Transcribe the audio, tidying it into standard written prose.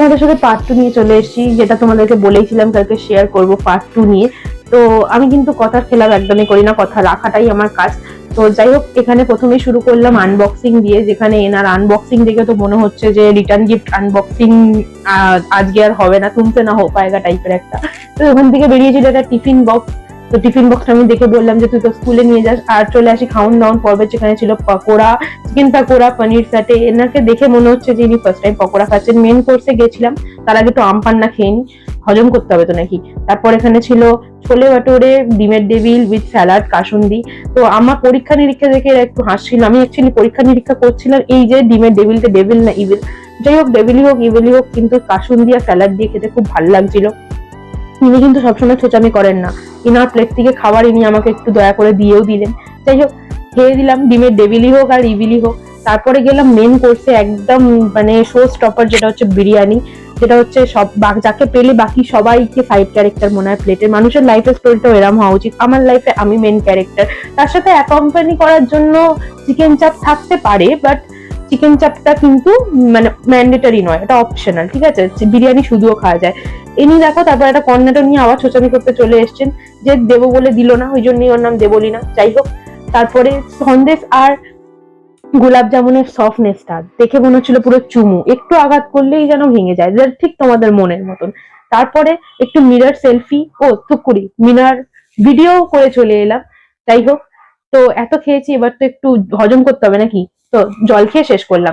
তোমাদের সাথে পার্ট 2 নিয়ে চলে এসেছি, যেটা তোমাদেরকে বলেইছিলাম কালকে শেয়ার করব পার্ট 2 নিয়ে। তো আমি কিন্তু কথার খেলাপ একদমই করি না, কথা রাখাটাই আমার কাজ। তো যাই হোক, এখানে প্রথমেই শুরু করলাম আনবক্সিং দিয়ে, যেখানে এনার আনবক্সিং দেখে তো মনে হচ্ছে যে রিটার্ন গিফট আনবক্সিং আজকে আর হবে না, তুমতে না হো পায়গা টাইপের একটা। তো ওখান থেকে বেরিয়েছিল একটা টিফিন বক্স। তো টিফিন বক্সটা আমি দেখে বললাম যে তুই তো স্কুলে নিয়ে যাস, আর চলে আসি খাউন দাউন পর্বে, যেখানে ছিল পকোড়া, চিকেন পকোড়া, পনির সাটে। এনাকে দেখে মনে হচ্ছে যে ইনি ফার্স্ট টাইম পকোড়া খাচ্ছেন। মেন কোর্সে গেছিলাম, তার আগে তো আম পান্না খেয়ে নি, হজম করতে হবে তো নাকি। তারপর এখানে ছিল ছোলে ভাটোরে, ডিমের ডেভিল উইথ স্যালাড, কাসুন্দি। তো আমার পরীক্ষা নিরীক্ষা দেখে একটু হাসছিল। আমি অ্যাকচুয়ালি পরীক্ষা নিরীক্ষা করছিলাম এই যে ডিমের ডেভিলটা ডেভিল না ইভিল, যাই হোক ডেভিলই হোক ইভিলই হোক, কিন্তু কাসুন্দি আর স্যালাড দিয়ে খেতে খুব ভালো লাগছিল। ইনি কিন্তু সবসময় ছোচামি করেন না, ইনার প্লেট থেকে খাবার ইনি আমাকে একটু দয়া করে দিয়েও দিলেন। যাই হোক, খেয়ে দিলাম, ডিমের ডেভিলই হোক আর ইভিলই হোক। তারপরে গেলাম মেন কোর্সে, একদম মানে শো স্টপার, যেটা হচ্ছে বিরিয়ানি। যেটা হচ্ছে সব যাকে পেলে বাকি সবাইকে সাইড ক্যারেক্টার মনে হয় প্লেটের। মানুষের লাইফের স্টোরিটাও এরম হওয়া উচিত। আমার লাইফে আমি মেন ক্যারেক্টার, তার সাথে অ্যাকম্পানি করার জন্য চিকেন চাপ থাকতে পারে, বাট চিকেন চাপটা কিন্তু মানে ম্যান্ডেটারি নয়, এটা অপশনাল, ঠিক আছে। বিরিয়ানি শুধুও খাওয়া যায়। ইনি দেখো তারপর একটা কর্নাটো নিয়ে আবার ছোচামি করতে চলে এসছেন, যে দেবো বলে দিল না, ওই জন্যই ওর নাম দেবলিনা। যাই হোক, তারপরে সন্দেশ আর গোলাপ জামুনের সফটনেসটা দেখে মনে হচ্ছিল পুরো চুমু, একটু আঘাত করলেই যেন ভেঙে যায়, ঠিক তোমাদের মনের মতন। তারপরে একটু মিরার সেলফি, ও থুকুরি মিনার ভিডিও করে চলে এলাম। যাই হোক, তো এত খেয়েছি, এবার তো একটু হজম করতে হবে নাকি, তো জল খেয়ে শেষ করলাম।